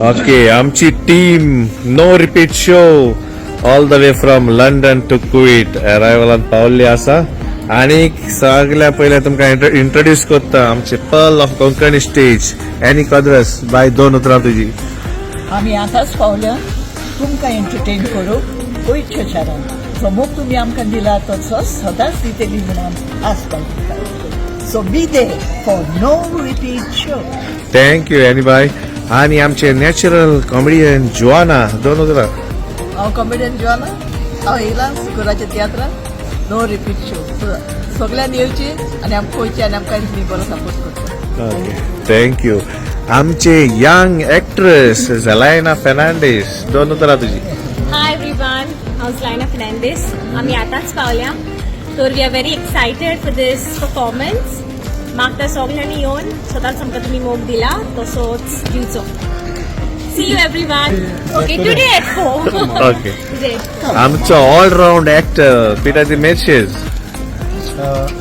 Okay, आमची team no repeat show all the way from London to Kuwait अरायवलान पावल्ली आसा. आणि सगळ्या पहिले तुमकां इंट्रोड्यूस करता आमचे पर्ल ऑफ कोंकणी स्टेज एनी कद्रस बाय 2 उतरां तुजी. आम्ही आताच पावल्या तुमकां एंटरटेन करूंक गोंयच्या शारान जो मोग तुमी आमकां दिला तसो सदांच दितली म्हणून आस बाळगता. So be there for no repeat show. Thank you any bye. आणि आमचे नॅचरल कॉमेडियन जोआना 2 उतरां. हांव कॉमेडियन जोआना. हांव येयलां स्कुलाच्या तियात्रान नो रिपीट शो. सगळ्यांनी येवची आनी आमकां पळोवची आनी आमकां बरो सपोर्ट करता. Thank you. आमचे यंग एक्ट्रेस झलायना फेर्नांडीस 2 उतरां तुजी. Hi everyone, how's Lina Fernandez? आम्ही आताच पावल्या. तर we are very excited for this performance. मागता सगळ्यांनी येऊन स्वतःच आमकां तुम्ही मोग दिला तसोच दिवचो. See you everyone. Okay, today at 4. ओके. आमचो ऑलराऊंड एक्टर पिटाची मेसेज.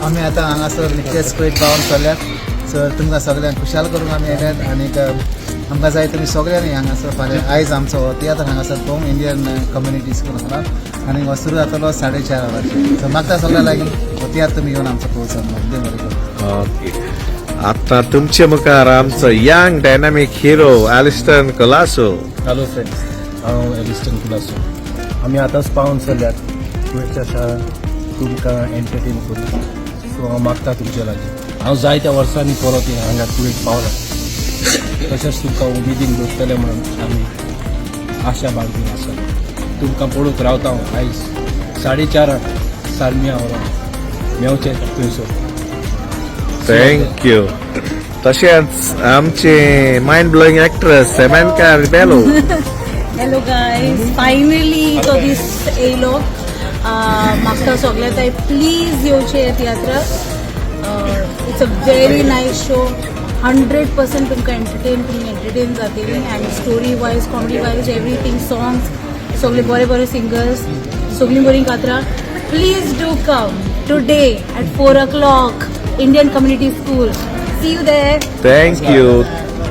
आम्ही आता हांगासर निकतेच कुवेत पावून चल्ल्यात. सर तुमकां सगळ्यांक खुशाल करूंक आमी येल्यात आनीक आमकां जाय तुमी सगळ्यांनी हांगासर फाल्यां आयज आमचो तियात्र हांगासर पळोवंक इंडियन कम्युनिटी स्कूल हांगा आनी हो सुरू जातलो 4:30 वरांचेर. सो मागता सगळ्यां लागीं हो तियात्र तुमी येवन आमचो पळोवचो. देव बरें करूं. ओके. आता तुमचे मुखार आमचो young dynamic hero Eliston Colaco. Hello friends, हांव एलिस्टन कुलासो. आमी आतांच पावून चल्ल्यात कुवेतच्या शारान तुमकां एंटरटेन करूं. सो हांव मागता तुमचे लागीं. हांव जायत्या वर्सांनी परत हांगा कुवेत पावला. तशेंच तुमकां उमेदीन दवरतले म्हणून आमी आशा बाळगून आसा. तुमकां पळोवंक रावता हांव आयज 4:30 सारमिया वरां मेवचें थंयसर. Thank you. तशेंच आमचे mind blowing actress Semenka Rebelo. Hello guys, finally तो दीस येयलो. मागता सगळ्या ताई प्लीज येवचे tiatr. It's a very nice show. 100% तुमकां एंटरटेन जातली. आनी story wise, comedy wise, everything, songs सगळे बरे बरे सिंगर्स, सगळीं बरीं कातरां. Please do come today at 4 o'clock Indian community school. See you there. Thank you.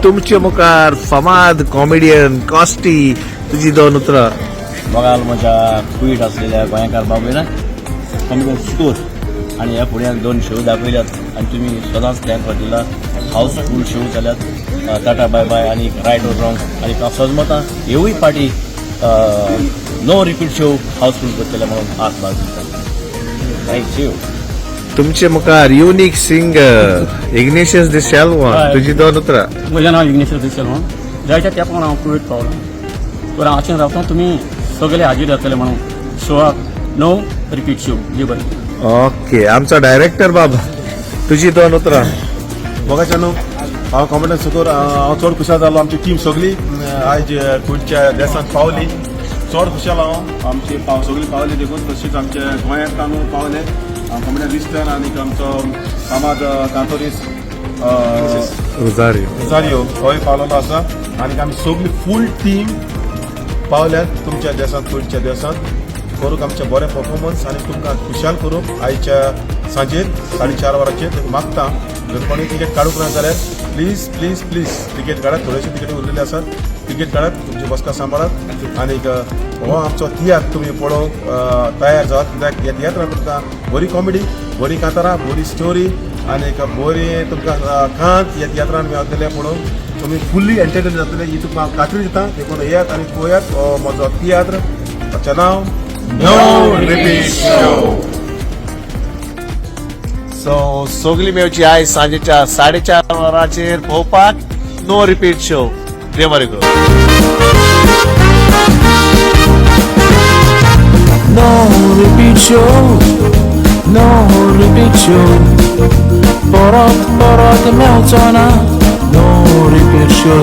तुमचे मुखार फामाद कॉमेडियन कॉस्टी तुजी 2 उतरां. बघाल म्हज्या कुवेत आसलेल्या गोंयकार बाबूना कॉमेडियन स्टोर आनी ह्या फुड्यान 2 शो दाखयल्यात आनी तुमी सदांच त्या फाटीला हाऊसफुल शो जाल्यात. टाटा बाय बाय आनी रायट ऑर रॉंग आनी हांव सजमतां हेवूय फाटी नो रिपीट शो हाऊसफुल करतले म्हणून आस बाळगता. Thank you. तुमचे मुखार युनिक सिंगर इग्नेशियस दी शेल्वा तुजी 2 उतरां. म्हजें नांव इग्नेशियस दी शेल्वा. जायत्या तेंपान हांव कुवेत पावलो. तर हांव आशेन रावता तुमी सगळे हाजीर जातले म्हणून शोआक नो रिपीट शो. देव बरें करूं. ओके. आमचो डायरेक्टर बाबा तुजी 2 उतरां. बघायच्या न्हू हांव कॉमेडियन सुकोर हांव चड खुशाल जालो. आमची टीम सगळी आयज कुवेतच्या देसांत पावली. चड खुशाल हांव. आमची सगळी पावली देखून. तशीच आमचे गोंयांत तांदूळ पावले. कॉमेडियन रिस्टन आनी आमचो फामाद कांतोरीस रोजारियो होय पावलेलो आसा. आनी आमी सगळी फूल टीम पावल्यात तुमच्या देसांत कुवेतच्या देसांत करूंक आमचें बरें परफॉर्मन्स आनी तुमकां खुशाल करूंक आयच्या सांजेर 4:30 वरांचेर मागता. जर कोणी तिकेट काडूंक ना जाल्यार प्लीज प्लीज प्लीज तिकेट काडात. थोड्योश्यो तिकेटी उरलेल्यो आसात. तिकेट काडात, तुमची बसका सांबाळात. आनीक हो आमचो तियात्र तुमी पळोवंक तयार जावत. कित्याक ह्या तियात्रांत तुमकां बरी कॉमेडी, बरी कांतारां, बरी स्टोरी आनीक बरी तुमकां कांत ह्या तियात्रान मेळटले. पळोवंक तुमी फुल्ली एंटरटेन जातले ही तुमकां हांव खात्री दिता. देखून येयात आनी पळयात हो म्हजो तियात्र. ताचें नांव नो रिपीट शो. सो सगळी मेवची आयज सांजेच्या 4:30 वरांचेर पळोवपाक नो रिपीट शो. देव बरें करूं. No repeat show, no repeat show. Borot mełczona, no repeat show.